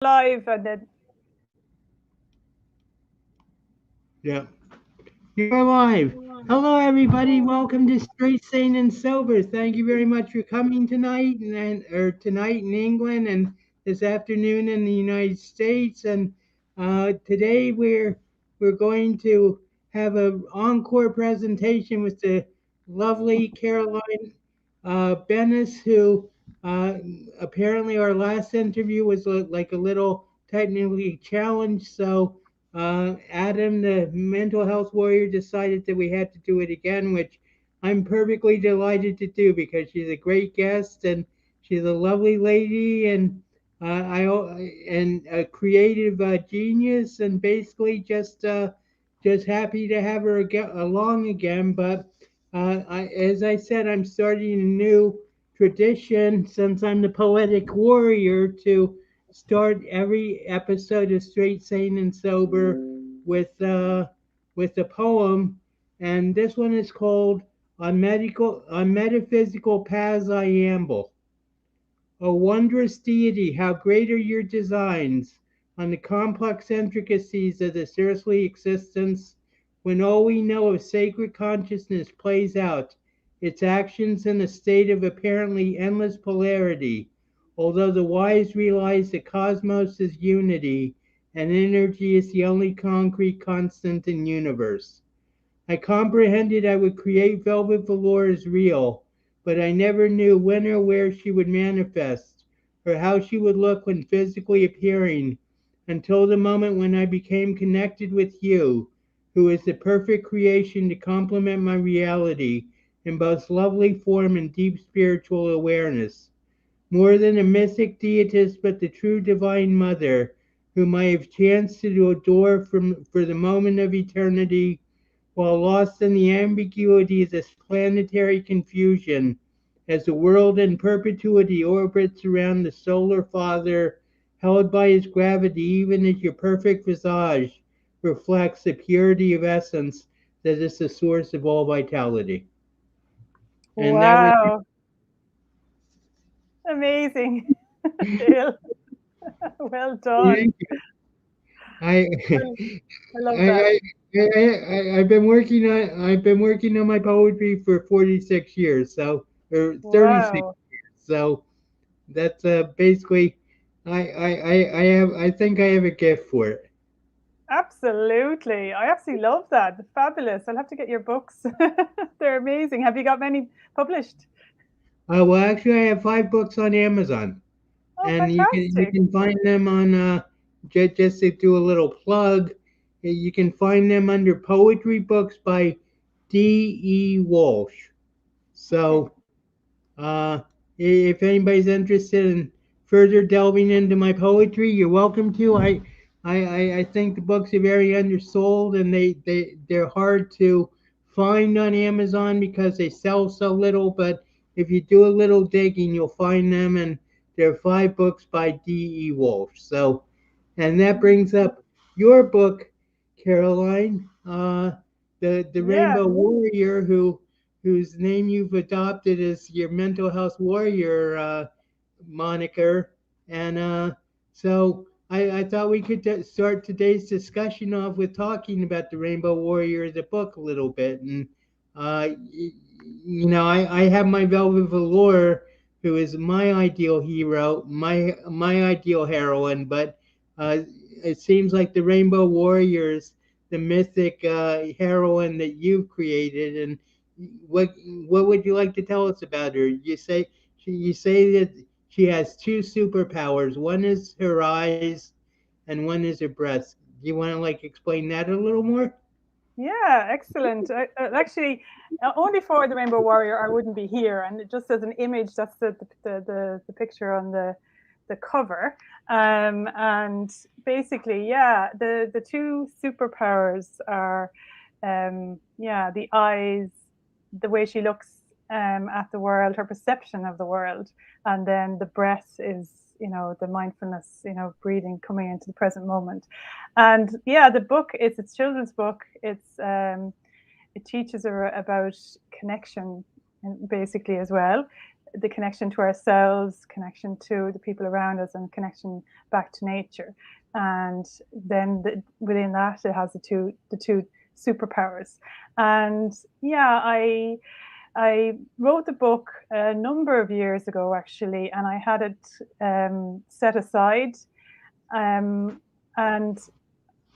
Live and then Yeah. You're live. Hello, everybody. Welcome to Straight, Sane, and Sober. Thank you very much for coming tonight, or tonight in England, and this afternoon in the United States. And today we're going to have an encore presentation with the lovely Caroline Bennis, who uh, apparently our last interview was like a little technically challenged, so. Adam, the mental health warrior, decided that we had to do it again, which I'm perfectly delighted to do because she's a great guest and she's a lovely lady and and a creative genius and basically just happy to have her along again. But as I said, I'm starting a new tradition since I'm the poetic warrior to start every episode of Straight, Sane, and Sober with with a poem, and this one is called "On Metaphysical Paths I Amble." O wondrous deity, how great are your designs on the complex intricacies of this earthly existence, when all we know of sacred consciousness plays out its actions in a state of apparently endless polarity, although the wise realize the cosmos is unity and energy is the only concrete constant in universe. I comprehended I would create velvet velour as real, but I never knew when or where she would manifest, or how she would look when physically appearing, until the moment when I became connected with you, who is the perfect creation to complement my reality in both lovely form and deep spiritual awareness. More than a mythic deitess, but the true divine mother, whom I have chanced to adore for the moment of eternity while lost in the ambiguity of this planetary confusion, as the world in perpetuity orbits around the solar father, held by his gravity, even as your perfect visage reflects the purity of essence that is the source of all vitality. And that was wow, amazing, Dale. Well done. thank you. I, Well, I love that. I, I've been working on my poetry for 46 years, so or 36. Wow, So that's basically I think I have a gift for it. absolutely. I absolutely love that. Fabulous. I'll have to get your books. They're amazing. Have you got many published? Well, actually, I have 5 books on Amazon, Oh, and you fantastic. can find them on just to do a little plug. You can find them under Poetry Books by D.E. Walsh. Okay. So if anybody's interested in further delving into my poetry, you're welcome to. I think the books are very undersold and they're hard to find on Amazon because they sell so little. But if you do a little digging, you'll find them. And there are 5 books by D.E. Walsh. So, and that brings up your book, Caroline, the Yeah. Rainbow Warrior, whose name you've adopted as your mental health warrior moniker. And so I thought we could start today's discussion off with talking about the Rainbow Warrior, the book, a little bit. And, I have my Velvet Velour, who is my ideal hero, my ideal heroine, but uh, it seems like the Rainbow Warriors, the mythic heroine that you've created, and what what would you like to tell us about her? You say that she has 2 superpowers. One is her eyes, and one is her breast. Do you want to like explain that a little more? Yeah, excellent. Actually, only for the Rainbow Warrior, I wouldn't be here. And just as an image, that's the picture on the cover. And basically, yeah, the two superpowers are, yeah, the eyes, the way she looks at the world, her perception of the world, and then the breath is, the mindfulness, breathing, coming into the present moment. And yeah, the book is it's children's book. It teaches her about connection, basically as well. the connection to ourselves, connection to the people around us, and connection back to nature. And then within that, it has the two superpowers. And yeah, I wrote the book a number of years ago, actually, and I had it set aside. And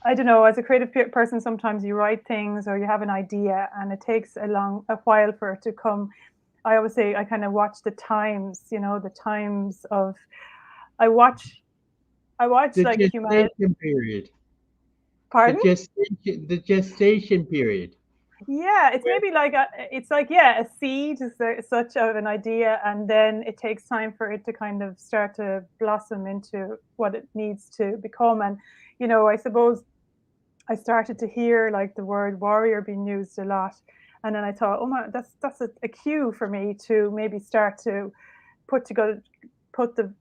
I don't know, as a creative person, sometimes you write things or you have an idea and it takes a while for it to come. I always say I kind of watch the times, the times of, I watch The like humanity. gestation period. Pardon? The gestation period. Yeah, it's maybe like a seed is such of an idea, and then it takes time for it to kind of start to blossom into what it needs to become. And I suppose I started to hear like the word warrior being used a lot, and then I thought, oh my, that's a cue for me to maybe start to put the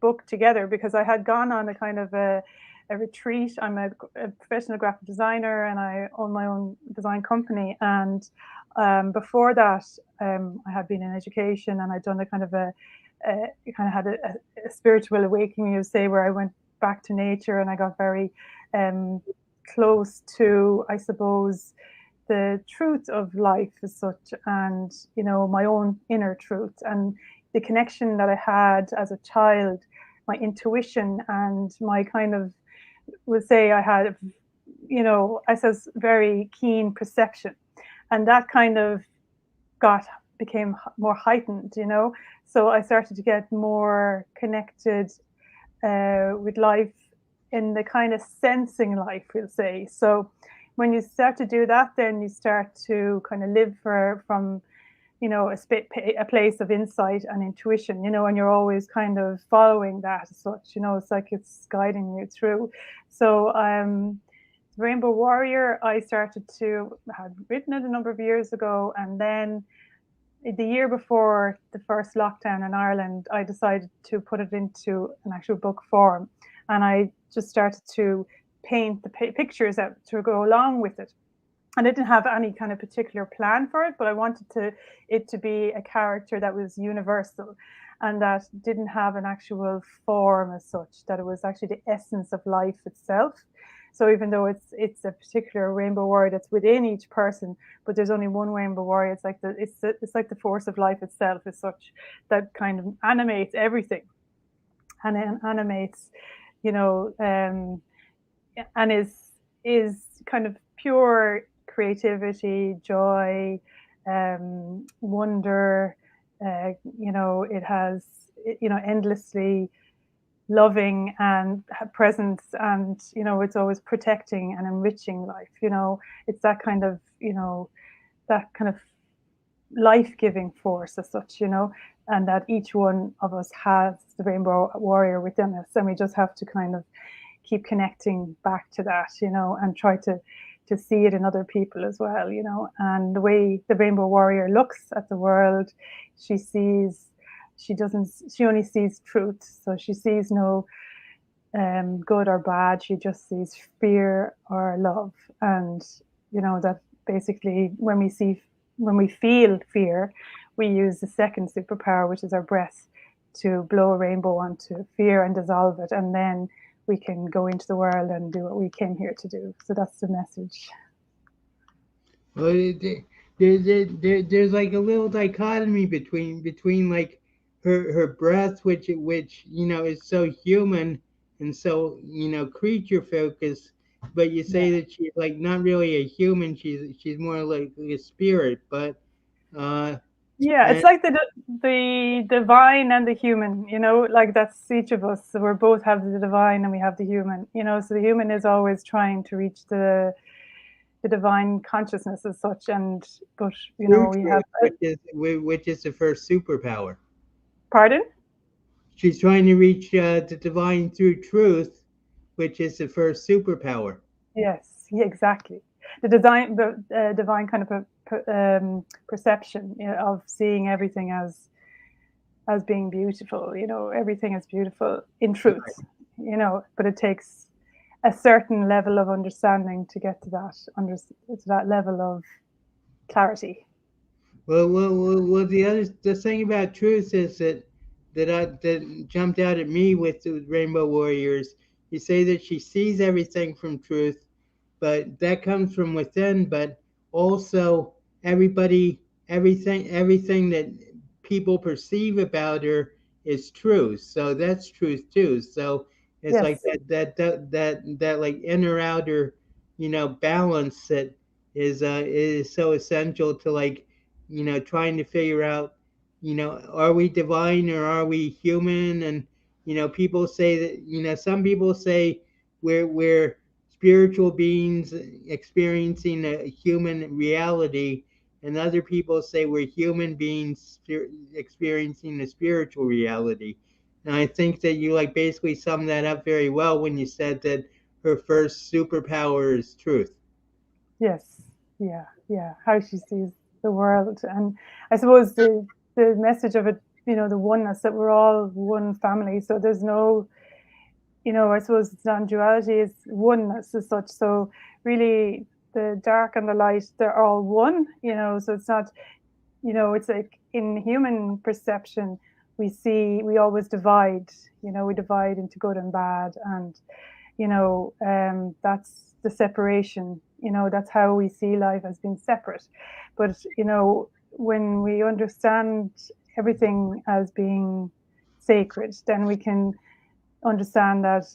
book together, because I had gone on a kind of a retreat. I'm a professional graphic designer and I own my own design company. And before that, I had been in education, and I'd done a kind of had a spiritual awakening, you say, where I went back to nature and I got very close to, I suppose, the truth of life as such, and my own inner truth and the connection that I had as a child, my intuition, and my kind of, would say I had, I says, very keen perception, and that kind of became more heightened, so I started to get more connected with life in the kind of sensing life, we'll say. So when you start to do that, then you start to kind of live from a place of insight and intuition, and you're always kind of following that as such, it's like it's guiding you through. So Rainbow Warrior, I had written it a number of years ago, and then the year before the first lockdown in Ireland, I decided to put it into an actual book form, and I just started to paint the pictures out to go along with it. And I didn't have any kind of particular plan for it, but I wanted it to be a character that was universal and that didn't have an actual form as such, that it was actually the essence of life itself. So even though it's a particular rainbow warrior that's within each person, but there's only one rainbow warrior, it's like the force of life itself as such, that kind of animates everything, and animates, and is kind of pure creativity, joy, wonder. It has, endlessly loving and presence, and it's always protecting and enriching life. It's that kind of life-giving force as such, and that each one of us has the rainbow warrior within us, and we just have to kind of keep connecting back to that, and try to see it in other people as well, and the way the rainbow warrior looks at the world, she only sees truth. So she sees no good or bad, she just sees fear or love. And that basically when we feel fear, we use the second superpower, which is our breath, to blow a rainbow onto fear and dissolve it, and then we can go into the world and do what we came here to do. So that's the message. Well, there's like a little dichotomy between like her breath, which is so human and so creature focused, but you say that she's like not really a human. She's more like a spirit, but it's like the divine and the human, like that's each of us. So we both have the divine and we have the human, so the human is always trying to reach the divine consciousness as such, but we have, which is the first superpower. Pardon? She's trying to reach the divine through truth, which is the first superpower. Yes, exactly. The divine kind of perception, of seeing everything as being beautiful. Everything is beautiful in truth. But it takes a certain level of understanding to get to that level of clarity. The thing about truth is that jumped out at me with the Rainbow Warriors. You say that she sees everything from truth, but that comes from within. But also, everything that people perceive about her is truth. So that's truth too. So it's like Yes, that like inner outer, balance that is so essential to like trying to figure out, are we divine or are we human? And people say that some people say we're spiritual beings experiencing a human reality, and other people say we're human beings experiencing a spiritual reality. And I think that you like basically summed that up very well when you said that her first superpower is truth. yes, yeah, yeah. How she sees the world, and I suppose the message of it, the oneness, that we're all one family. So there's no, I suppose non-duality is oneness as such. So really, the dark and the light, they're all one. So it's not, it's like in human perception, we always divide. We divide into good and bad, and that's the separation. That's how we see life as being separate. But when we understand everything as being sacred, then we can understand that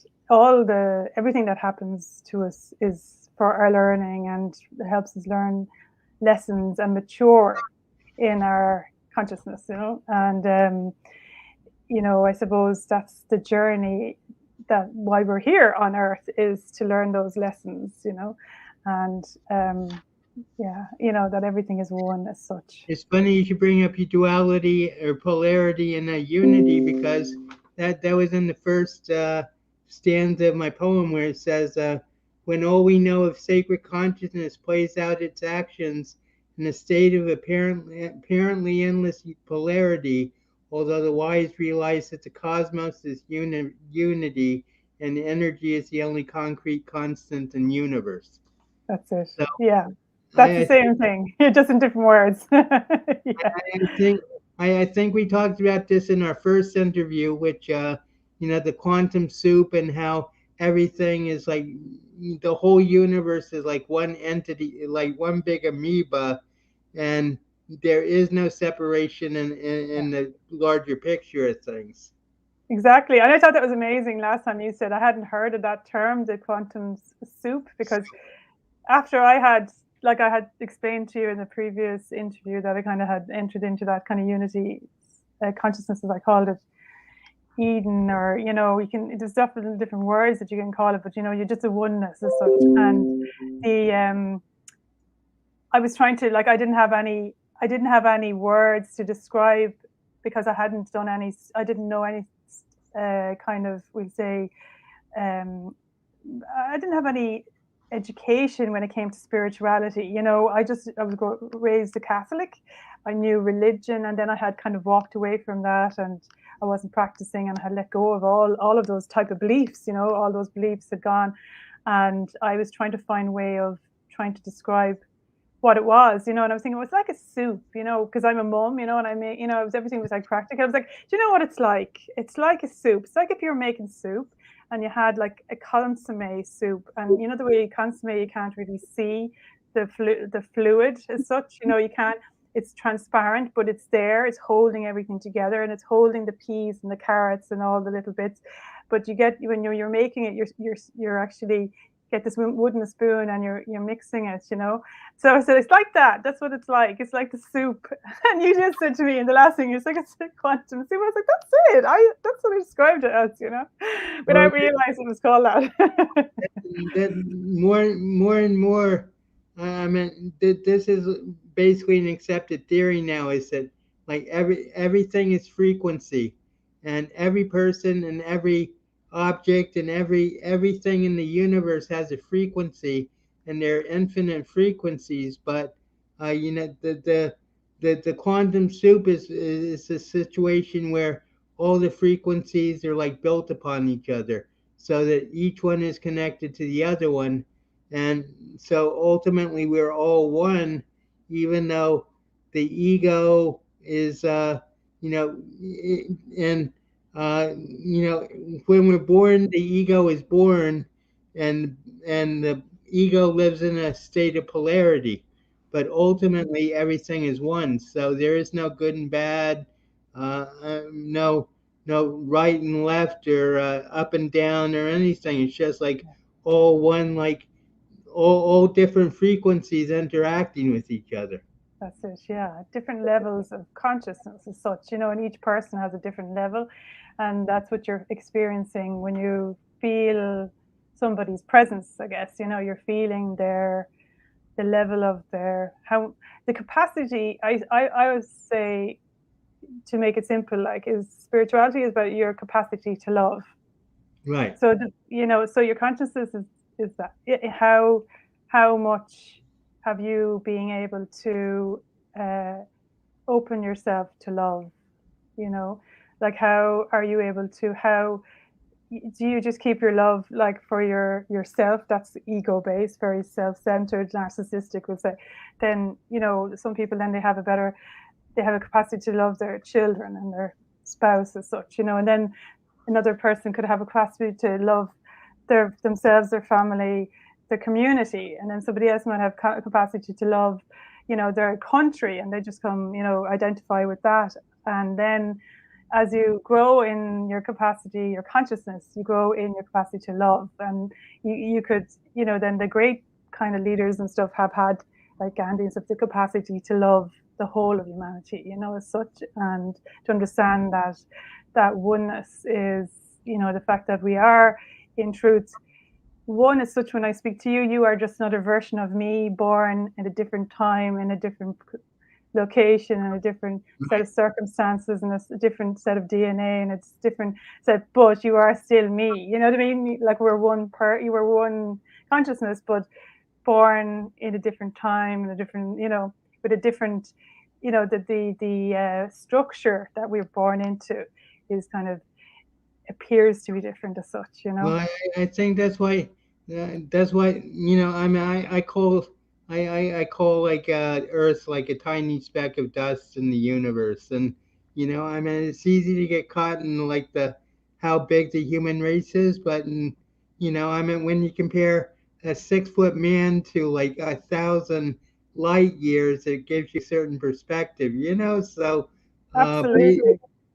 everything that happens to us is for our learning, and it helps us learn lessons and mature in our consciousness. And I suppose that's the journey, that why we're here on earth, is to learn those lessons. And yeah, that everything is one as such. It's funny you should bring up your duality or polarity and unity, because that was in the first stanza of my poem, where it says, "When all we know of sacred consciousness plays out its actions in a state of apparently endless polarity, although the wise realize that the cosmos is unity and energy is the only concrete constant in the universe." That's it. So Yeah, that's the I, same thing, just in different words. Yeah, I think I think we talked about this in our first interview, which the quantum soup, and how everything is like the whole universe is like one entity, like one big amoeba, and there is no separation in the larger picture of things. exactly. And I thought that was amazing last time you said. I hadn't heard of that term, the quantum soup, because after I had explained to you in the previous interview that I kind of had entered into that kind of unity consciousness, as I called it, Eden, or there's definitely different words that you can call it, but you're just a oneness as such. And the I was trying to, like, I didn't have any words to describe, because I didn't know any kind of, we'll say, um, I didn't have any education when it came to spirituality. I was raised a Catholic. I knew religion, and then I had kind of walked away from that, and I wasn't practicing, and I had let go of all of those type of beliefs. All those beliefs had gone, and I was trying to find a way of trying to describe what it was, and I was thinking, well, it's like a soup, because I'm a mum, and I made, everything was like practical. I was like, do you know what it's like? It's like a soup. It's like if you were making soup and you had like a consomme soup, and the way consomme, you can't really see the fluid as such. You can't. It's transparent, but it's there. It's holding everything together, and it's holding the peas and the carrots and all the little bits. But you get, when you're making it, you're actually get this wooden spoon, and you're mixing it. So I said, it's like that. That's what it's like. It's like the soup. And you just said to me, and the last thing, it's like a quantum soup. I was like, that's it. That's what I described it as, Well, without realizing it was called that. that more and more, I mean, this is basically an accepted theory now, is that like everything is frequency, and every person and every object and everything in the universe has a frequency, and there are infinite frequencies. But the quantum soup is a situation where all the frequencies are like built upon each other, so that each one is connected to the other one. And so ultimately, we're all one, even though the ego is, you know, and when we're born, the ego is born, and the ego lives in a state of polarity. But ultimately, everything is one. So there is no good and bad, no right and left, or up and down, or anything. It's just like all one, like all different frequencies interacting with each other. That's it, yeah. Different levels of consciousness as such, and each person has a different level. And that's what you're experiencing when you feel somebody's presence, I guess. You're feeling the level of the capacity. I would say, to make it simple, like, is spirituality is about your capacity to love. Right. So, so your consciousness is that how much have you being able to uh, open yourself to love, like how are you able to, how do you just keep your love like for yourself? That's ego based, very self-centered, narcissistic, would say. Then some people, then they have a capacity to love their children and their spouse as such, and then another person could have a capacity to love themselves, their family, their community, and then somebody else might have capacity to love, their country, and they just come, identify with that. And then as you grow in your capacity, your consciousness, you grow in your capacity to love, and you could, then the great kind of leaders and stuff have had, like Gandhi and stuff, the capacity to love the whole of humanity, as such, and to understand that oneness is, the fact that we are in truth one. As such, when I speak to you, you are just another version of me, born in a different time, in a different location, and a different set of circumstances, and a different set of DNA, and it's different set, but you are still me. You know what I mean? Like, you were one consciousness, but born in a different time, in a different, with a different, the structure that we're born into is kind of appears to be different as such. Well, I think that's why I mean I call like Earth like a tiny speck of dust in the universe, and I mean it's easy to get caught in like the how big the human race is, but I mean when you compare a 6 foot man to like 1,000 light years, it gives you certain perspective, so but Absolutely.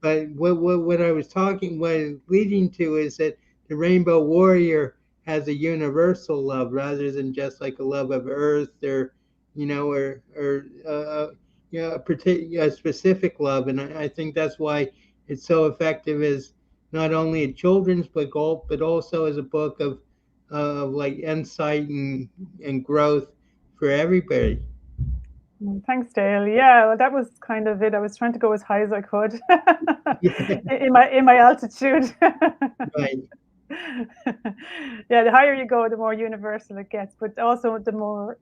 what I was what I was leading to is that the Rainbow Warrior has a universal love rather than just like a love of Earth, or a specific love, and I think that's why it's so effective as not only a children's book, but also as a book of like insight and growth for everybody. Thanks, Dale. Yeah, well, that was kind of it. I was trying to go as high as I could in my altitude. Right. Yeah, the higher you go, the more universal it gets, but also the more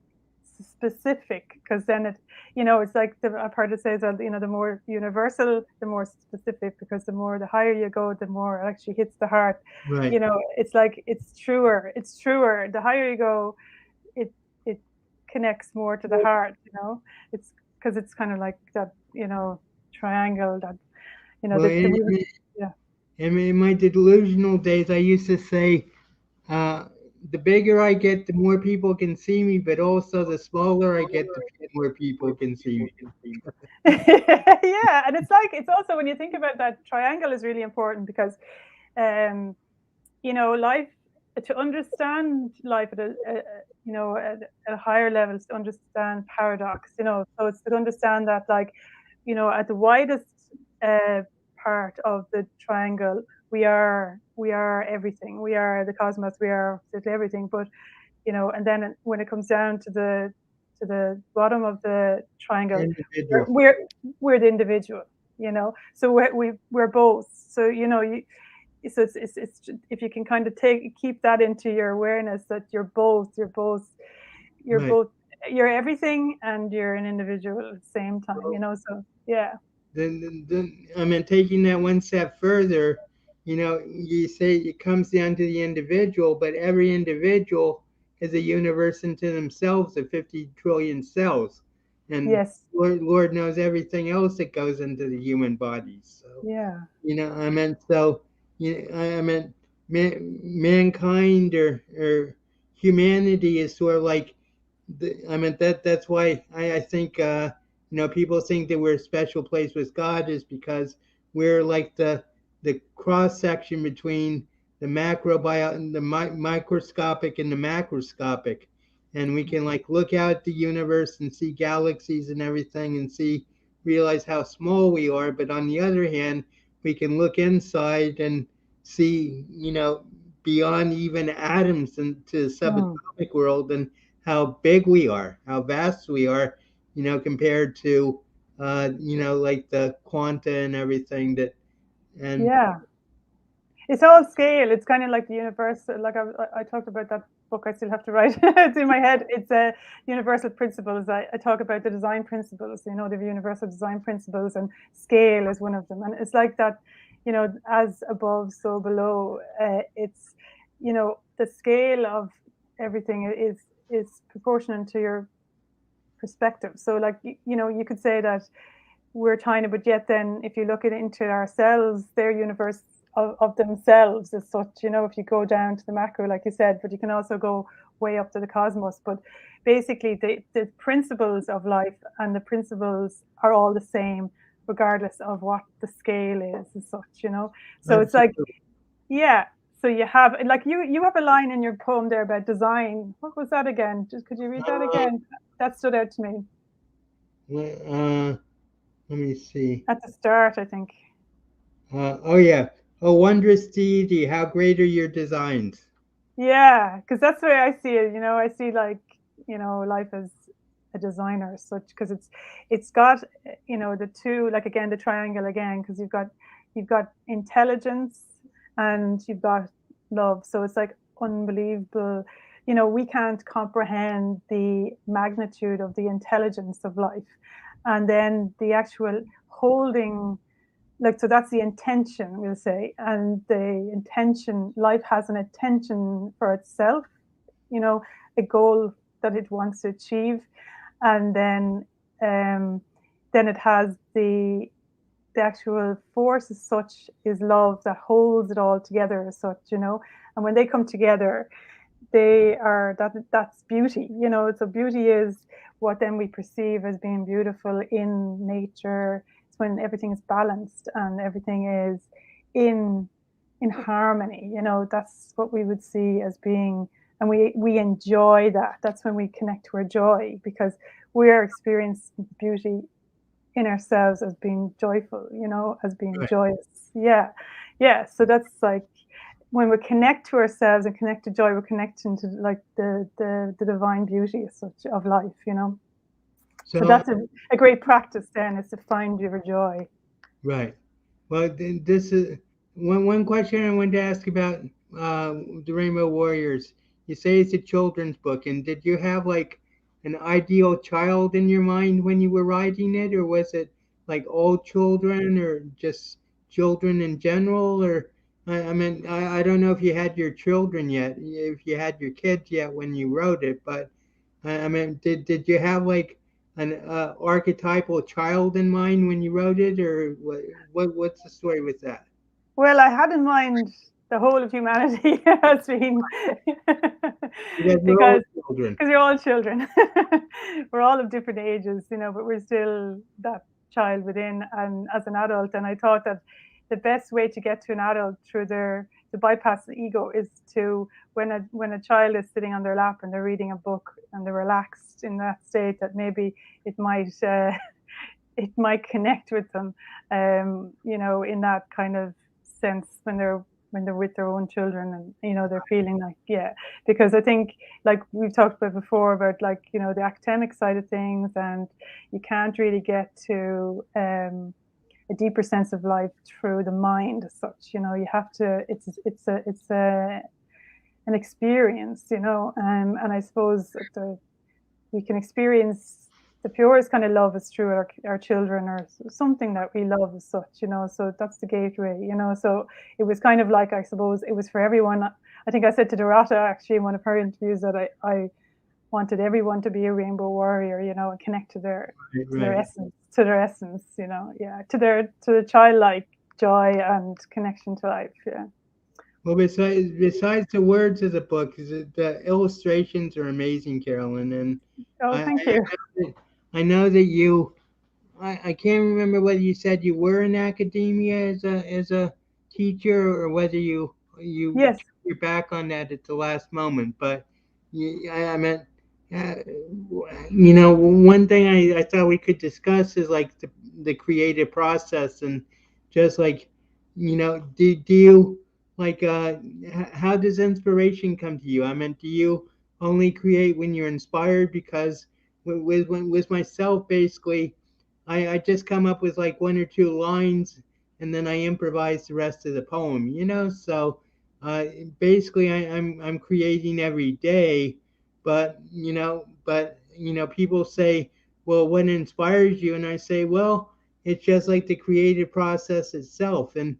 specific, because then it's like I've heard it says that the more universal, the more specific, because the higher you go, the more it actually hits the heart. Right. It's like it's truer. It's truer. The higher you go, it connects more to the heart. It's because it's kind of like that triangle that Well, yeah. in my delusional days, I used to say, uh, the bigger I get, the more people can see me, but also the smaller I get, the more people can see me. Yeah, and it's like, it's also, when you think about that triangle, is really important because um life, to understand life at a higher level, is to understand paradox, so it's to understand that, like, at the widest uh, part of the triangle, we are everything, we are the cosmos, we are everything, but and then when it comes down to the bottom of the triangle, we're Individual. we're, we're the individual, so we're both, so so it's if you can kind of keep that into your awareness, that you're Right. both you're everything, and you're an individual at the same time, so yeah. Then I mean, taking that one step further, you say it comes down to the individual, but every individual is a universe into themselves of 50 trillion cells. and Yes. Lord knows everything else that goes into the human body. So, Yeah. I meant so. I meant mankind or humanity is sort of like I mean that's why I think people think that we're a special place with God is because we're like the cross section between the microscopic and the macroscopic, and we can like look out at the universe and see galaxies and everything and realize how small we are. But on the other hand, we can look inside and see beyond even atoms into the Mm. subatomic world and how big we are, how vast we are, compared to, like the quanta and everything that, and Yeah. It's all scale. It's kind of like the universe. Like I talked about that book. I still have to write. It's in my head. It's a universal principles. I talk about the design principles. The universal design principles, and scale is one of them. And it's like that. As above, so below. It's the scale of everything is proportional to your perspective. So like you could say that we're tiny, but yet then if you look at it into ourselves, their universe of themselves as such, if you go down to the macro, like you said, but you can also go way up to the cosmos. But basically the principles of life and the principles are all the same, regardless of what the scale is as such. So it's like, absolutely. yeah. So you have like you have a line in your poem there about design. What was that again? Just could you read that Uh, again? That stood out to me let me see. at the start, I think. Oh yeah. Oh, wondrous deity, how great are your designs? Yeah, because that's the way I see it. I see like life as a designer as such, because it's got the two, like again the triangle again, because you've got intelligence and you've got love. So it's like unbelievable. We can't comprehend the magnitude of the intelligence of life, and then the actual holding, like, so that's the intention, we'll say, and the intention, life has an intention for itself, a goal that it wants to achieve, and then it has the actual force as such is love that holds it all together as such, and when they come together, that's beauty, so beauty is what then we perceive as being beautiful in nature. It's when everything is balanced and everything is in in harmony, that's what we would see as being, and we enjoy that. That's when we connect to our joy, because we're experiencing beauty in ourselves as being joyful, as being Right. joyous. Yeah. Yeah. So that's like when we connect to ourselves and connect to joy, we're connecting to like the divine beauty as such of life. So So that's a great practice then, is to find your joy. right. Well, this is one question I wanted to ask about the Rainbow Warriors. You say it's a children's book, and did you have like an ideal child in your mind when you were writing it, or was it like all children, or just children in general? Or I mean, I don't know if you had your children yet, if you had your kids yet when you wrote it, but I mean, did you have like an archetypal child in mind when you wrote it, or what's the story with that? Well, I had in mind the whole of humanity as being Because we're all because children. you're all children. We're all of different ages, but we're still that child within. And as an adult, and I thought that the best way to get to an adult through to bypass the ego is to, when a child is sitting on their lap and they're reading a book and they're relaxed in that state, that maybe it might it might connect with them, in that kind of sense, when they're with their own children, and they're feeling like, yeah, because I think, like we've talked about before, about like the academic side of things, and you can't really get to a deeper sense of life through the mind as such. You have to, it's an experience, and I suppose we can experience the purest kind of love is through our children, or something that we love as such, so that's the gateway, so it was kind of like, I suppose it was for everyone. I think I said to Dorota actually in one of her interviews that I wanted everyone to be a rainbow warrior, you know, and connect to their Right. essence, you know, yeah, to the childlike joy and connection to life, yeah. Well, besides the words of the book, the illustrations are amazing, Carolyn, and Oh, I thank you. I know that you. I can't remember whether you said you were in academia as a teacher or whether you Yes. turned your back on that at the last moment. But I meant, uh, one thing I thought we could discuss is like the creative process and just like, do you like how does inspiration come to you? I mean, do you only create when you're inspired? Because with myself, basically, I just come up with like one or two lines and then I improvise the rest of the poem, So uh, basically, I'm creating every day, but people say, well, what inspires you? And I say, well, it's just like the creative process itself. And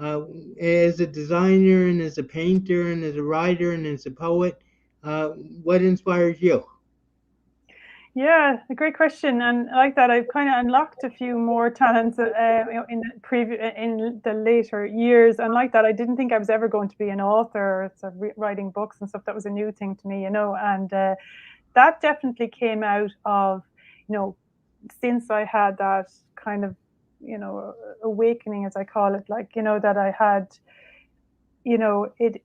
uh, as a designer and as a painter and as a writer and as a poet, what inspires you? Yeah, a great question, and like that, I've kind of unlocked a few more talents in the later years. And like that, I didn't think I was ever going to be an author, so writing books and stuff. That was a new thing to me, you know. And that definitely came out of, you know, since I had that kind of, you know, awakening, as I call it, like, you know, that I had, you know, it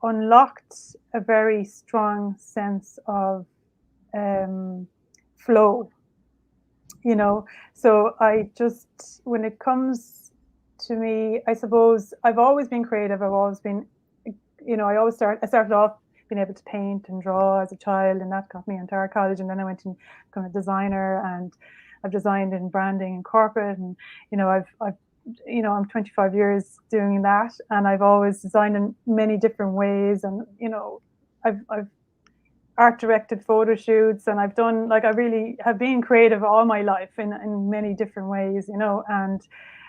unlocked a very strong sense of flow, you know. So I just, when it comes to me, I suppose I've always been creative. I've always been, you know, I started off being able to paint and draw as a child, and that got me into art college. And then I went and became a designer, and I've designed in branding and corporate. And, you know, you know, I'm 25 years doing that, and I've always designed in many different ways. And, you know, I've art directed photo shoots, and I've done, like, I really have been creative all my life in many different ways, you know. And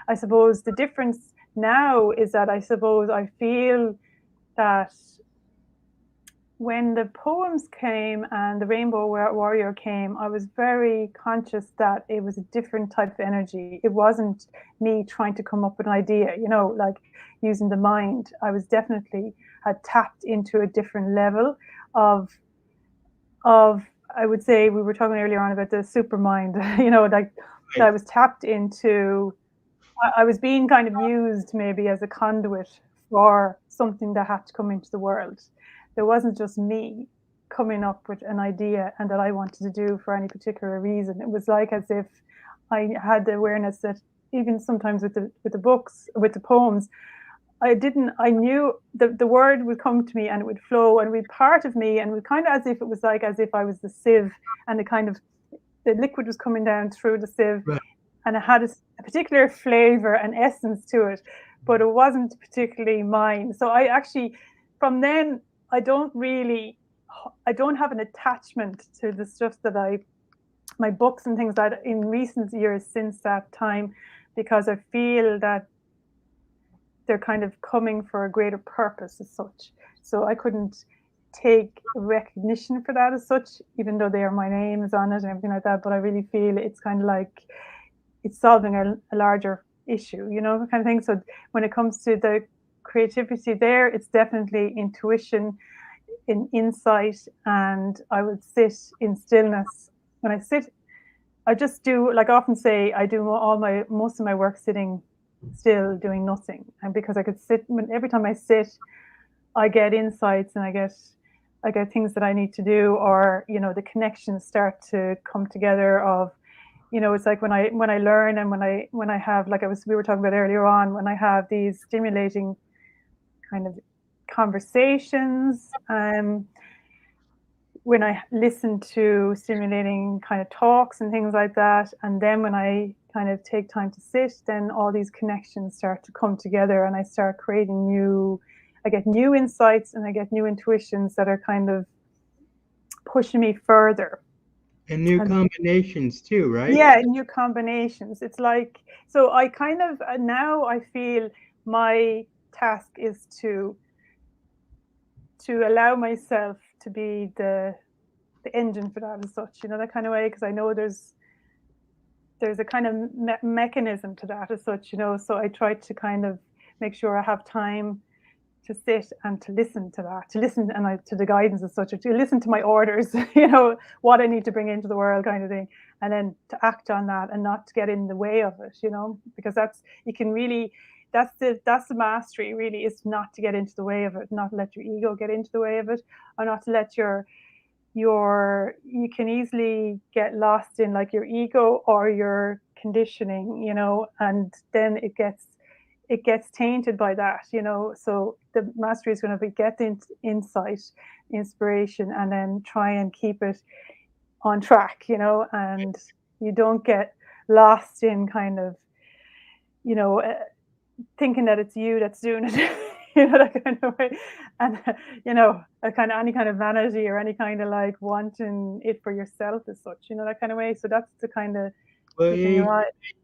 I suppose the difference now is that I suppose I feel that when the poems came and the Rainbow Warrior came, I was very conscious that it was a different type of energy. It wasn't me trying to come up with an idea, you know, like using the mind. I was definitely had tapped into a different level of of I would say, we were talking earlier on about the super mind, you know, like that I Right. was tapped into. I was being kind of used maybe as a conduit for something that had to come into the world. There wasn't just me coming up with an idea and that I wanted to do for any particular reason. It was like as if I had the awareness that even sometimes with the books, with the poems, I knew the word would come to me and it would flow and be part of me, and it was kind of as if it was like as if I was the sieve, and the kind of the liquid was coming down through the sieve, Right. and it had a particular flavor and essence to it, but it wasn't particularly mine. So I actually, from then, I don't really, I don't have an attachment to the stuff that my books and things like that in recent years since that time, because I feel that they're kind of coming for a greater purpose as such. So I couldn't take recognition for that as such, even though they are my names on it and everything like that. But I really feel it's kind of like it's solving a larger issue, you know, kind of thing. So when it comes to the creativity there, it's definitely intuition, in insight, and I would sit in stillness. When I sit, I just do, like I often say, I do all my most of my work sitting still doing nothing. And because I could sit, every time I sit, I get insights, and I get things that I need to do, or, you know, the connections start to come together of, you know, it's like when I learn, and when I have, like we were talking about earlier on, when I have these stimulating kind of conversations, when I listen to stimulating kind of talks and things like that, and then when I kind of take time to sit, then all these connections start to come together, and I start creating I get new insights, and I get new intuitions that are kind of pushing me further. And new And combinations too, right? yeah, new combinations. It's like, so I kind of, now I feel my task is to allow myself to be the engine for that as such, that kind of way, because I know there's a kind of mechanism to that as such, so I try to kind of make sure I have time to sit and to listen to that, to listen to the guidance as such, or to listen to my orders, what I need to bring into the world kind of thing, and then to act on that and not to get in the way of it, because that's the mastery really, is not to get into the way of it, not to let your ego get into the way of it, or not to let you can easily get lost in like your ego or your conditioning, and then it gets tainted by that, so the mastery is going to be get insight, inspiration, and then try and keep it on track, and you don't get lost in kind of, thinking that it's you that's doing it, that kind of way, and a kind of any kind of vanity or any kind of like wanting it for yourself as such, that kind of way. So that's the kind of keeping your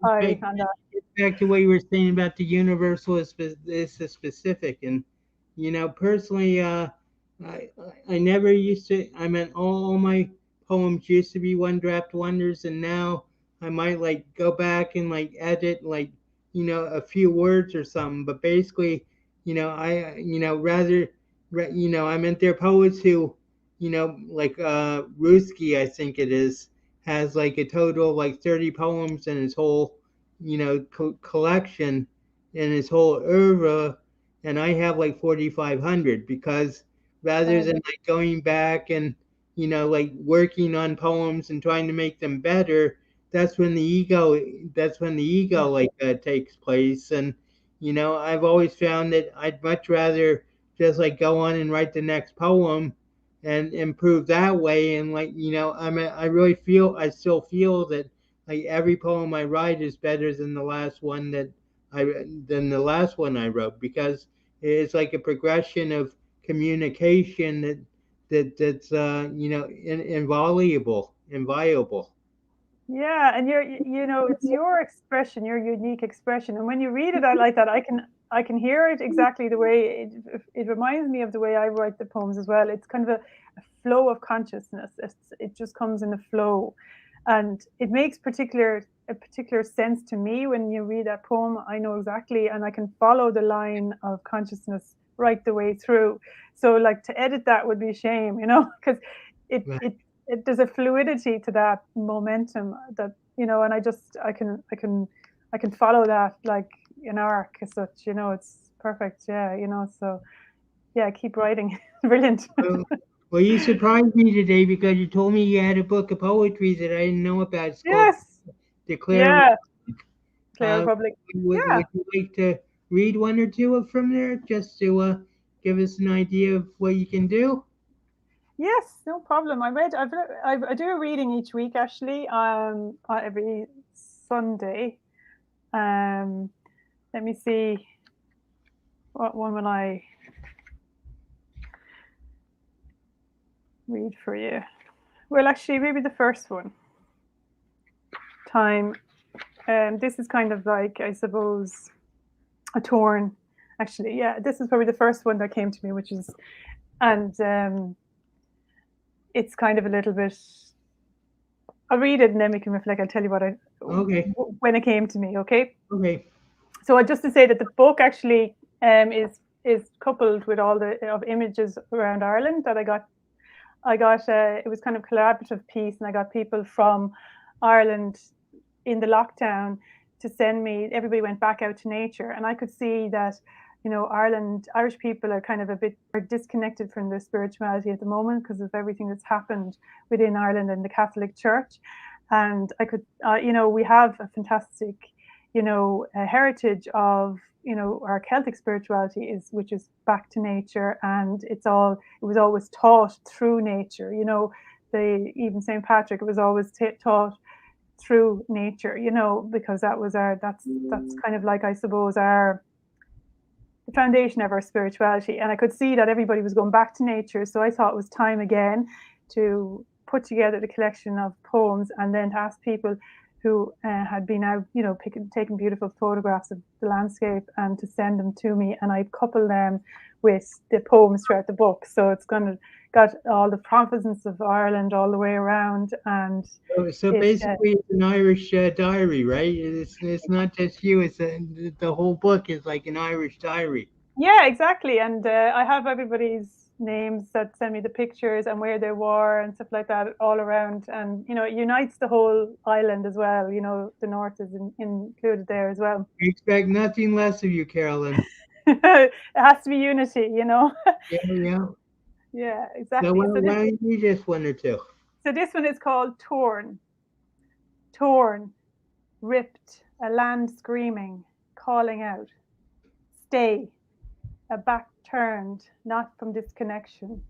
eye on that. Back to what you were saying about the universal is the specific, and personally, I never used to. I mean, all my poems used to be one draft wonders, and now I might like go back and like edit like a few words or something. But basically, I rather I meant there are poets who like Ruski, I think it is, has like a total of like 30 poems in his whole collection, in his whole oeuvre, and I have like 4,500, because rather than like going back and like working on poems and trying to make them better, that's when the ego like takes place. And I've always found that I'd much rather just like go on and write the next poem and improve that way. And like I still feel that like every poem I write is better than the last one I wrote, because it's like a progression of communication that's inviolable. Yeah, and it's your expression, your unique expression, and when you read it out like that, I can hear it exactly the way it reminds me of the way I write the poems as well. It's kind of a flow of consciousness. It just comes in a flow, and it makes a particular sense to me when you read that poem. I know exactly, and I can follow the line of consciousness right the way through. So like to edit that would be a shame, because there's a fluidity to that momentum that, and I can follow that like an arc as such, it's perfect. Yeah, so yeah, keep writing. Brilliant. Well, you surprised me today, because you told me you had a book of poetry that I didn't know about. It's called Yes. Declare. Claire Republic. Would you like to read one or two from there, just to give us an idea of what you can do? Yes, no problem. I do a reading each week, actually, every Sunday. Let me see, what one will I read for you? Well, actually, maybe the first one. Time. This is kind of like, I suppose, a torn. Actually, yeah, this is probably the first one that came to me, which is, and it's kind of a little bit. I'll read it and then we can reflect. I'll tell you when it came to me. Okay. Okay. So just to say that the book actually is coupled with all of images around Ireland that I got. It was kind of collaborative piece, and I got people from Ireland in the lockdown to send me. Everybody went back out to nature, and I could see that Irish people are kind of a bit disconnected from their spirituality at the moment because of everything that's happened within Ireland and the Catholic Church. And I could, we have a fantastic, heritage of, our Celtic spirituality which is back to nature, and it was always taught through nature. Even St. Patrick, it was always taught through nature, because that's kind of like, I suppose, the foundation of our spirituality. And I could see that everybody was going back to nature, so I thought it was time again to put together the collection of poems and then to ask people who had been out, taking beautiful photographs of the landscape and to send them to me. And I coupled them with the poems throughout the book. So it's got all the provinces of Ireland all the way around. And So basically, it's an Irish diary, right? It's not just you. It's the whole book is like an Irish diary. Yeah, exactly. And I have everybody's names that send me the pictures and where they were and stuff like that all around. And, it unites the whole island as well. The north is included there as well. We expect nothing less of you, Carolyn. It has to be unity, Yeah, yeah. Yeah, So exactly. why don't you just one or two? So this one is called Torn. Torn, ripped, a land screaming, calling out. Stay, a back turned, not from disconnection,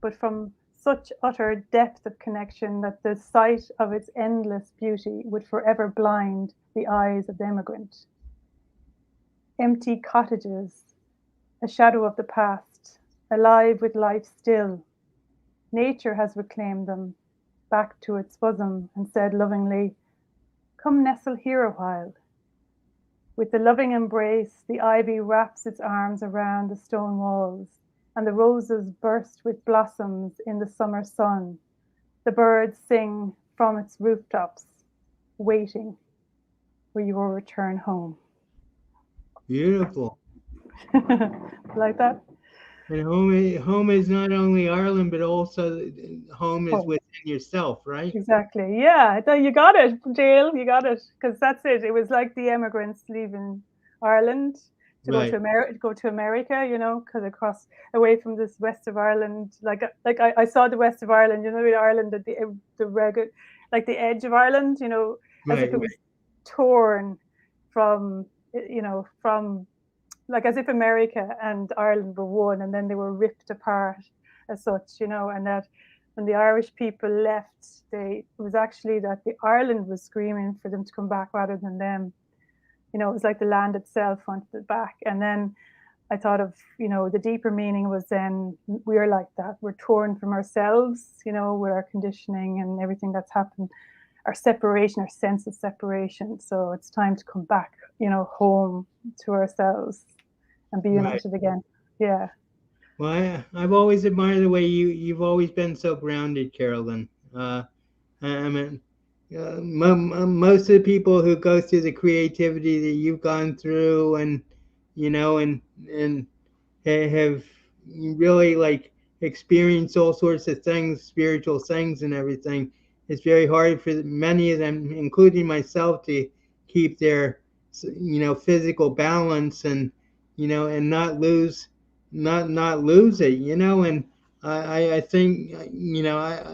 but from such utter depth of connection that the sight of its endless beauty would forever blind the eyes of the emigrant. Empty cottages, a shadow of the past, alive with life still. Nature has reclaimed them back to its bosom and said lovingly, "Come nestle here a while." With the loving embrace, the ivy wraps its arms around the stone walls, and the roses burst with blossoms in the summer sun. The birds sing from its rooftops, waiting for your return home. Beautiful. Like that? And home is not only Ireland, but also home is Oh, within yourself, right? exactly. Yeah, you got it, Dale. You got it. Because that's it. It was like the emigrants leaving Ireland to go Right. to America, because across away from this west of Ireland, like I saw the west of Ireland, Ireland at the regular, like the edge of Ireland, as if Right. it was torn from, from like as if America and Ireland were one, and then they were ripped apart as such, and that when the Irish people left, it was actually that the Ireland was screaming for them to come back rather than them. It was like the land itself wanted it back. And then I thought of, the deeper meaning was then we're like that. We're torn from ourselves, with our conditioning and everything that's happened, our separation, our sense of separation. So it's time to come back, home to ourselves and be Right. united again. Yeah. Well, I've always admired the way you've always been so grounded, Carolyn. I mean, most of the people who go through the creativity that you've gone through, and and have really like experienced all sorts of things, spiritual things, and everything. It's very hard for many of them, including myself, to keep their physical balance and and not lose it, and I think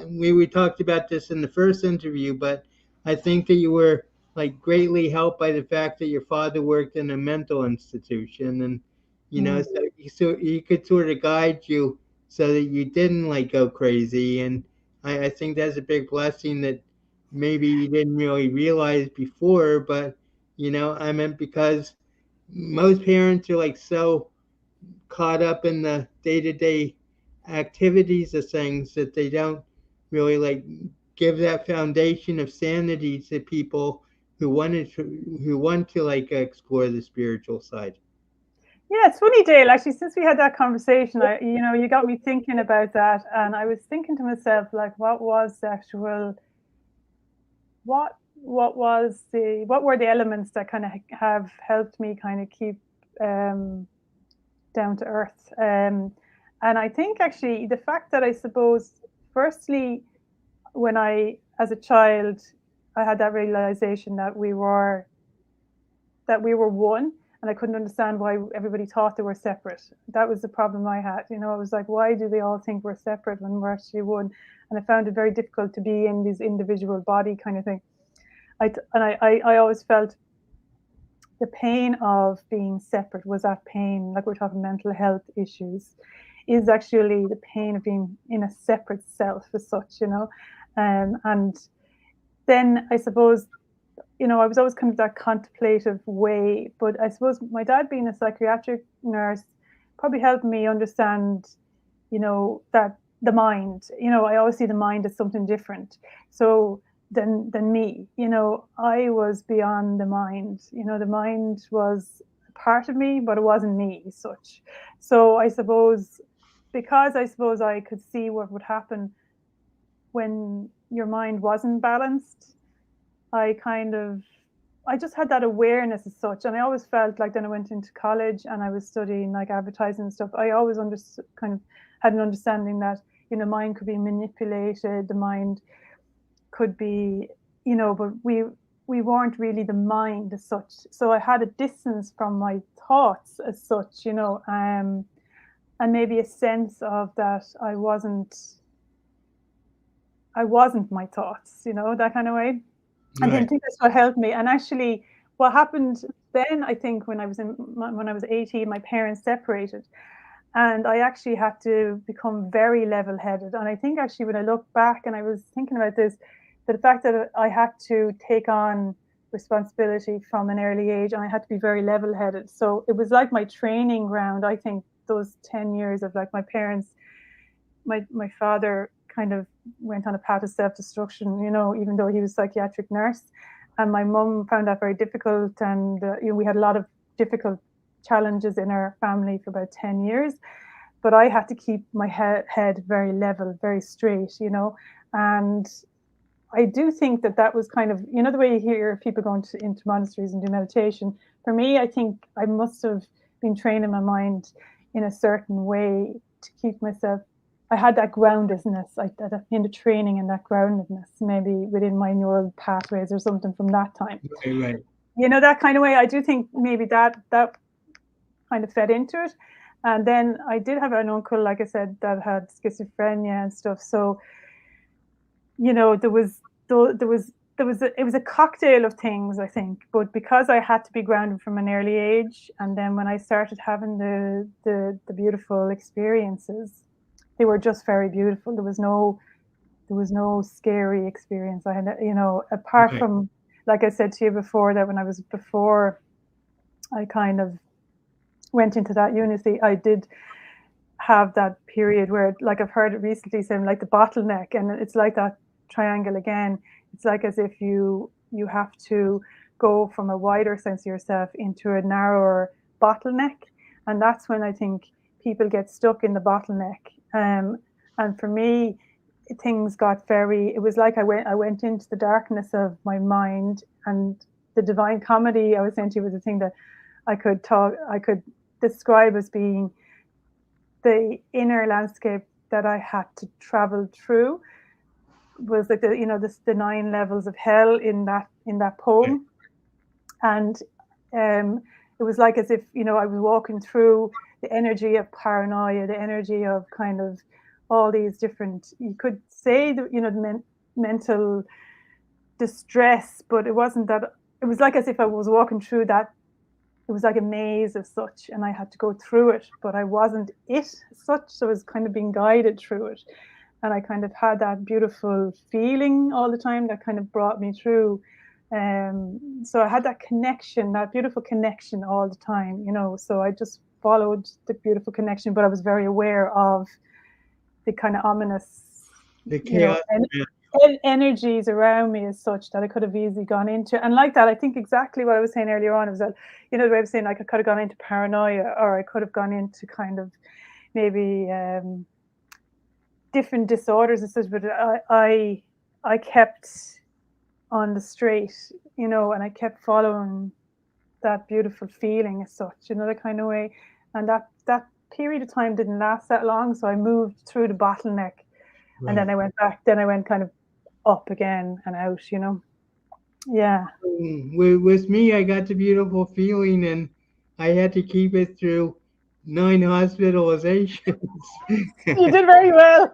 we talked about this in the first interview, but I think that you were like greatly helped by the fact that your father worked in a mental institution, and so he could sort of guide you so that you didn't like go crazy, and I think that's a big blessing that maybe you didn't really realize before, but I meant because most parents are like so caught up in the day-to-day activities of things that they don't really like give that foundation of sanity to people who want to like explore the spiritual side. Yeah, it's funny, Dale. Actually, since we had that conversation, you got me thinking about that, and I was thinking to myself, like, what was the actual, what were the elements that kind of have helped me kind of keep down to earth, and I think actually the fact that I suppose, firstly, when as a child, I had that realization that we were one, and I couldn't understand why everybody thought they were separate. That was the problem I had. I was like, why do they all think we're separate when we're actually one? And I found it very difficult to be in this individual body kind of thing. I always felt the pain of being separate was that pain, like we're talking mental health issues, is actually the pain of being in a separate self as such, and then I suppose, I was always kind of that contemplative way, but I suppose my dad being a psychiatric nurse probably helped me understand, that the mind, I always see the mind as something different. So than me. You know, I was beyond the mind. You know, the mind was part of me, but it wasn't me as such. So I suppose, because I suppose I could see what would happen when your mind wasn't balanced, I kind of, I just had that awareness as such. And I always felt like, then I went into college and I was studying like advertising and stuff. I always understood, kind of had an understanding that, you know, mind could be manipulated, the mind could be, you know, but we weren't really the mind as such. So I had a distance from my thoughts as such, you know, and maybe a sense of that I wasn't my thoughts, you know, that kind of way. And then I Right. think that's what helped me. And actually, what happened then, I think, when I was 18, my parents separated, and I actually had to become very level-headed. And I think actually, when I look back and I was thinking about this, the fact that I had to take on responsibility from an early age, and I had to be very level-headed. So it was like my training ground. I think those 10 years of like my parents, my father kind of went on a path of self-destruction, you know, even though he was a psychiatric nurse. And my mum found that very difficult. And, you know, we had a lot of difficult challenges in our family for about 10 years. But I had to keep my head very level, very straight, you know. And I do think that that was kind of, you know, the way you hear people going into monasteries and do meditation. For me, I think I must have been training my mind in a certain way to keep myself. I had that groundedness, like that in the training, and that groundedness, maybe within my neural pathways or something from that time. Right. Right. You know, that kind of way. I do think maybe that kind of fed into it. And then I did have an uncle, like I said, that had schizophrenia and stuff. So, you know, it was a cocktail of things, I think. But because I had to be grounded from an early age, and then when I started having the beautiful experiences, they were just very beautiful. There was no scary experience. I had, you know, apart Right. from, like I said to you before, that when I was before I kind of went into that unity, I did have that period where, like, I've heard it recently saying, like the bottleneck, and it's like that triangle again. It's like as if you have to go from a wider sense of yourself into a narrower bottleneck, and that's when I think people get stuck in the bottleneck. And for me, things got very. It was like I went into the darkness of my mind, and the divine comedy I was saying to you was the thing that I could describe as being the inner landscape that I had to travel through. Was like the 9 levels of hell in that Right. poem. And it was like as if, I was walking through the energy of paranoia, the energy of kind of all these different, you could say, mental distress, but it wasn't that. It was like as if I was walking through that. It was like a maze as such, and I had to go through it, but I wasn't it as such. So I was kind of being guided through it. And I kind of had that beautiful feeling all the time that kind of brought me through. So I had that connection, that beautiful connection all the time, So I just followed the beautiful connection, but I was very aware of the kind of ominous, The you know, chaos. Yeah. energies around me as such that I could have easily gone into. And like that, I think exactly what I was saying earlier on was that, the way I was saying, like, I could have gone into paranoia, or I could have gone into kind of maybe different disorders and such, but I kept on the straight, and I kept following that beautiful feeling as such, the kind of way. And that period of time didn't last that long, so I moved through the bottleneck, and then Right. I went back. Then I went kind of up again and out. Yeah. With me, I got the beautiful feeling, and I had to keep it through 9 hospitalizations. You did very well.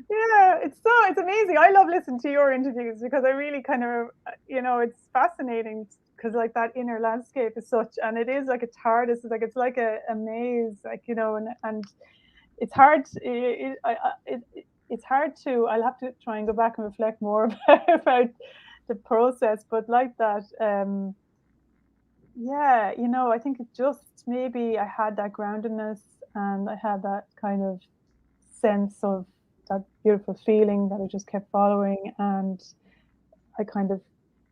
Yeah, it's amazing. I love listening to your interviews because I really kind of, it's fascinating because like that inner landscape is such, and it is like a TARDIS, it's like a maze, like, and it's hard. It's hard to. I'll have to try and go back and reflect more about the process, but like that. Yeah, I think it just maybe I had that groundedness, and I had that kind of sense of that beautiful feeling that I just kept following, and I kind of,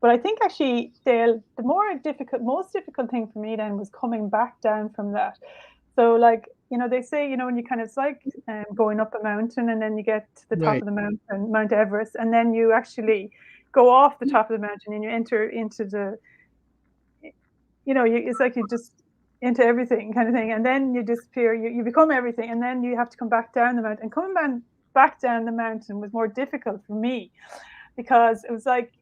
but I think actually, Dale, the most difficult thing for me then was coming back down from that. So, like, they say, when you kind of, it's like going up a mountain, and then you get to the top Right. of the mountain, Mount Everest, and then you actually go off the top of the mountain and you enter into the, it's like you just into everything kind of thing, and then you disappear, you become everything, and then you have to come back down the mountain. And coming back down the mountain was more difficult for me, because it was like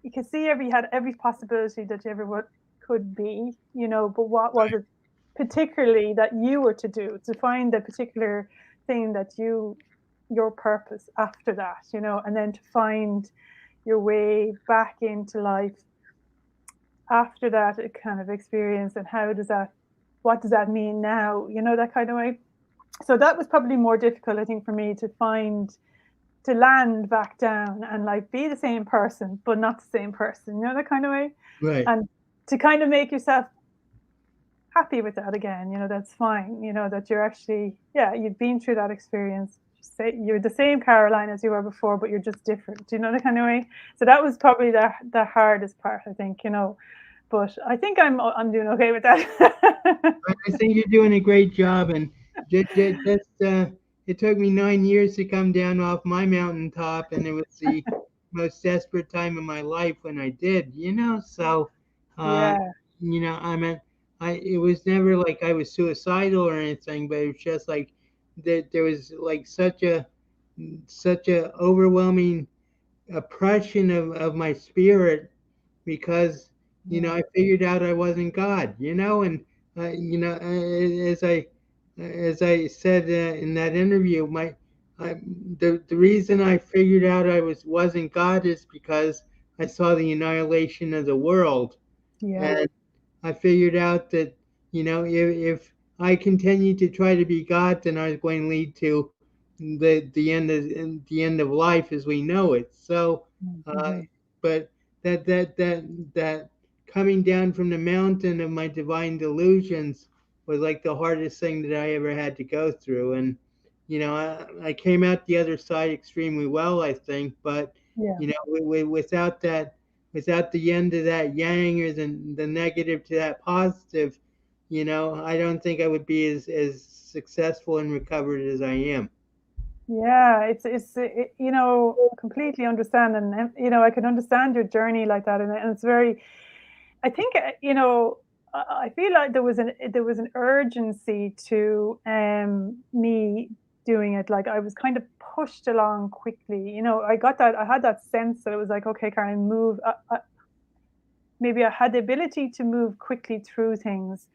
you could see had every possibility that you ever could be, but what was it particularly that you were to do to find the particular thing that your purpose after that, and then to find your way back into life after that kind of experience, and what does that mean now, that kind of way. So that was probably more difficult, I think, for me to land back down and like be the same person, but not the same person, that kind of way. Right. And to kind of make yourself happy with that again, that's fine, that you're actually, you've been through that experience. Say you're the same Caroline as you were before, but you're just different, that kind of way. So that was probably the hardest part, I think, but I think I'm doing okay with that. I think you're doing a great job, and it took me 9 years to come down off my mountaintop, and it was the most desperate time of my life when I did. So, uh, Yeah. I mean, it was never like I was suicidal or anything, but it was just like that there was like such a overwhelming oppression of my spirit, because Yeah. I figured out I wasn't God, and as I said in that interview, the reason I figured out I wasn't God is because I saw the annihilation of the world, Yeah. and I figured out that if I continued to try to be God, then I was going to lead to the end of life as we know it. So, Mm-hmm. but that coming down from the mountain of my divine delusions was like the hardest thing that I ever had to go through, and I came out the other side extremely well, I think. But Yeah. without without the yin to that yang, or the negative to that positive, I don't think I would be as successful and recovered as I am. Yeah, completely understand, and I can understand your journey like that, and it's very. I think I feel like there was an urgency to me doing it. Like I was kind of pushed along quickly. I had that sense that it was like, okay, Karen, move. Maybe I had the ability to move quickly through things,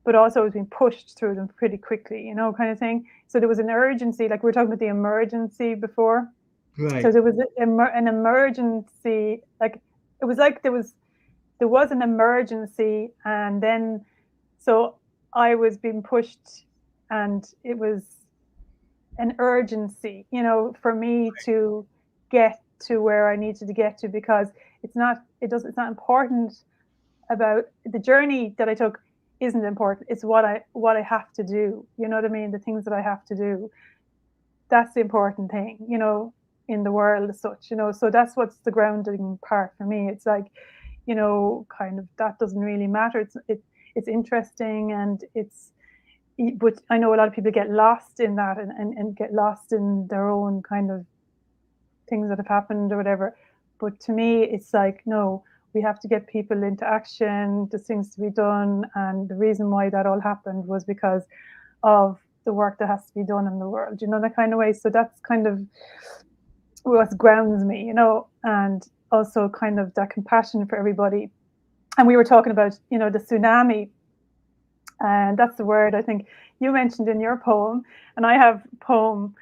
but also I was being pushed through them pretty quickly, kind of thing. So there was an urgency, like we were talking about the emergency before. So Right. there was an emergency, it was like there was an emergency, and then so I was being pushed, and it was an urgency, for me to get to where I needed to get to, because it's not important about the journey that I took isn't important. It's what I have to do. You know what I mean? The things that I have to do. That's the important thing, in the world as such, So that's what's the grounding part for me. It's like, kind of that doesn't really matter. It's interesting, and but I know a lot of people get lost in that, and get lost in their own kind of things that have happened or whatever. But to me, it's like, no, we have to get people into action. There's things to be done. And the reason why that all happened was because of the work that has to be done in the world, that kind of way. So that's kind of what grounds me, and also kind of that compassion for everybody. And we were talking about, the tsunami, and that's the word I think you mentioned in your poem. And I have a poem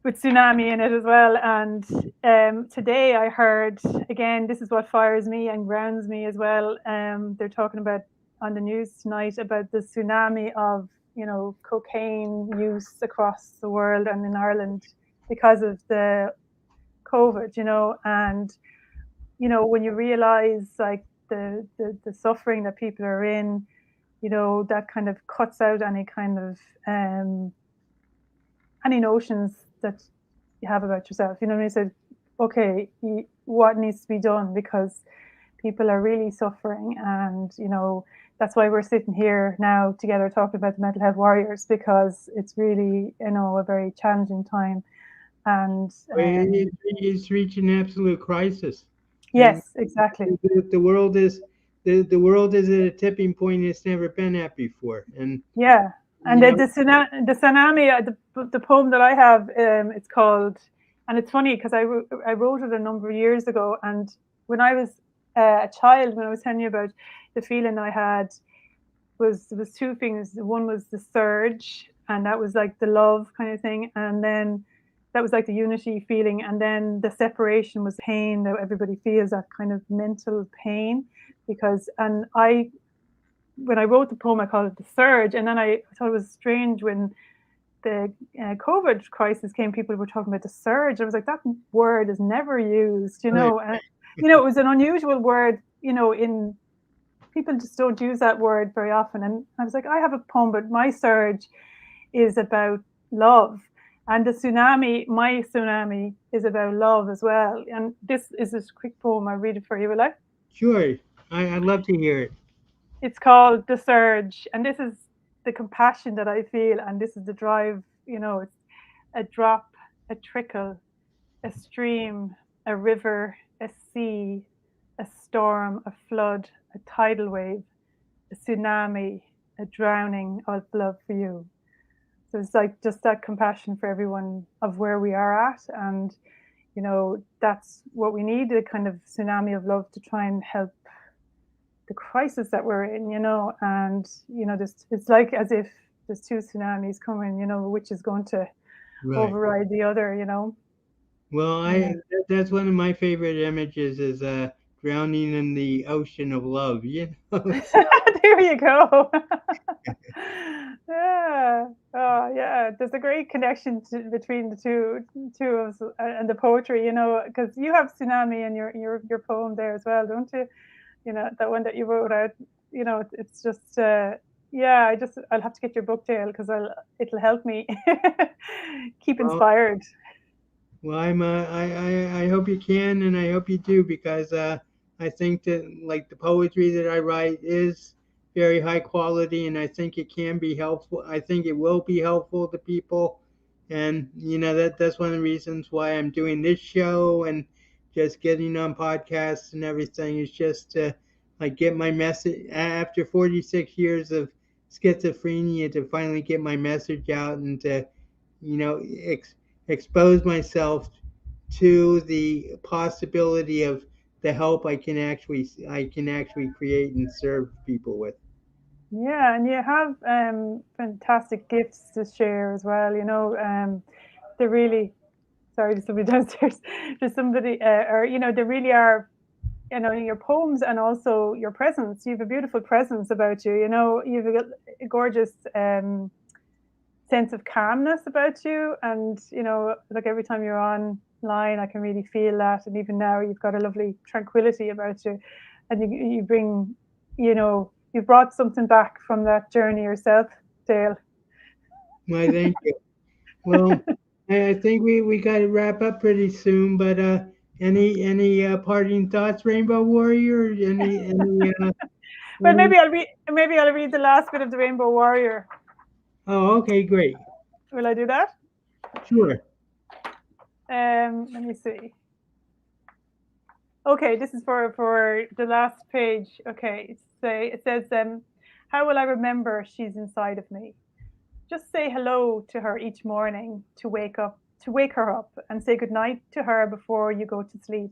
with tsunami in it as well. And today I heard, again, this is what fires me and grounds me as well. They're talking about on the news tonight about the tsunami of, cocaine use across the world and in Ireland because of the COVID, and, when you realize like the suffering that people are in, that kind of cuts out any kind of any notions that have about yourself. You know, and he said, okay, what needs to be done, because people are really suffering, and you know, that's why we're sitting here now together talking about the mental health warriors, because it's really, you know, a very challenging time. And It's reaching absolute crisis, and yes, exactly. the world is the world is at a tipping point it's never been at before. And Yeah, and you know, the tsunami, the poem that I have, it's called, and it's funny because I wrote it a number of years ago, and when I was a child, when I was telling you about the feeling I had, was two things. One was the surge, and that was like the love kind of thing, and then that was like the unity feeling, and then the separation was pain that everybody feels, that kind of mental pain, because and I when I wrote the poem, I called it the surge, and then I thought it was strange when the COVID crisis came. People were talking about the surge. I was like, that word is never used, you right, know, and you know, it was an unusual word, you know, in people just don't use that word very often. And I was like, I have a poem, but my surge is about love. And the tsunami, my tsunami, is about love as well. And this is a quick poem. I read it for you, will I? sure, I'd love to hear it. It's called The Surge, and this is the compassion that I feel, and this is the drive. You know, it's a drop, a trickle, a stream, a river, a sea, a storm, a flood, a tidal wave, a tsunami, a drowning of love for you. So it's like just that compassion for everyone of where we are at, and you know, that's what we need, a kind of tsunami of love to try and help the crisis that we're in, you know, and you know, just it's like as if there's two tsunamis coming, you know, which is going to Right. override the other, you know. Well, Yeah. that's one of my favorite images is drowning in the ocean of love. You know. There you go. Yeah. Oh, yeah. There's a great connection between the two of us and the poetry, you know, because you have tsunami in your poem there as well, don't you? You know, that one that you wrote out. You know, it's just yeah. I'll have to get your book, Dale, because it'll help me keep Well, inspired. well, I hope you can, and I hope you do, because I think that like the poetry that I write is very high quality, and I think it can be helpful. I think it will be helpful to people, and you know that's one of the reasons why I'm doing this show and just getting on podcasts and everything is just to like get my message after 46 years of schizophrenia, to finally get my message out and to you know expose myself to the possibility of the help I can actually create and serve people with. Yeah, and you have fantastic gifts to share as well. You know, they really. Sorry, there's somebody downstairs. There's somebody, or you know, they really are. You know, your poems and also your presence. You have a beautiful presence about you. You know, you have a gorgeous sense of calmness about you, and you know, like every time you're online, I can really feel that. And even now, you've got a lovely tranquility about you, and you bring, you know, you brought something back from that journey yourself, Dale. Why, thank you. Well, I think we got to wrap up pretty soon, but any parting thoughts, Rainbow Warrior? Any Well, any? maybe I'll read the last bit of the Rainbow Warrior. Oh, okay, great. Will I do that? Sure. Let me see. Okay, this is for the last page. Okay, it says, how will I remember she's inside of me? Just say hello to her each morning to wake her up, and say goodnight to her before you go to sleep.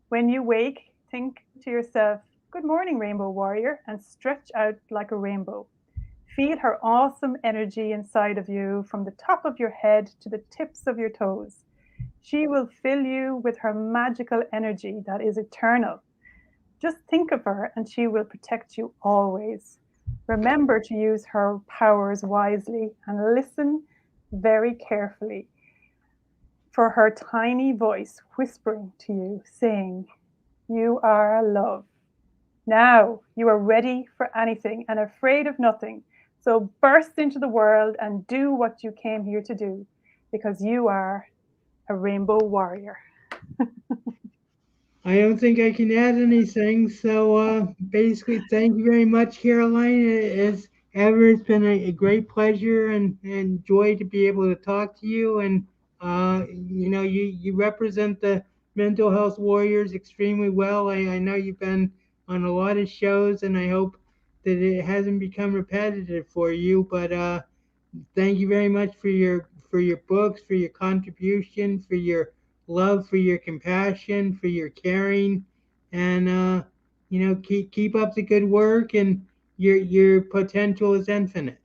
When you wake, think to yourself, good morning, Rainbow Warrior, and stretch out like a rainbow. Feel her awesome energy inside of you from the top of your head to the tips of your toes. She will fill you with her magical energy that is eternal. Just think of her and she will protect you always. Remember to use her powers wisely and listen very carefully for her tiny voice whispering to you, saying, you are love. Now you are ready for anything and afraid of nothing. So burst into the world and do what you came here to do, because you are a rainbow warrior. I don't think I can add anything. So basically, thank you very much, Caroline. As ever, it's been a great pleasure and joy to be able to talk to you. And you represent the mental health warriors extremely well. I know you've been on a lot of shows, and I hope that it hasn't become repetitive for you. But thank you very much for your books, for your contribution, for your love, for your compassion, for your caring, and keep up the good work. And your potential is infinite.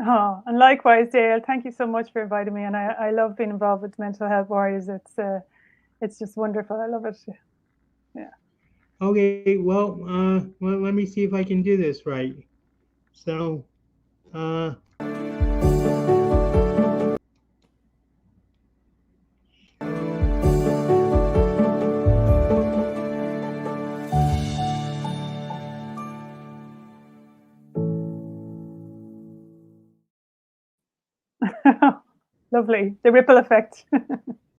Oh, and likewise, Dale. Thank you so much for inviting me. And I love being involved with mental health warriors. It's just wonderful. I love it. Yeah. Okay, well, let me see if I can do this right. So, uh, Lovely. The ripple effect.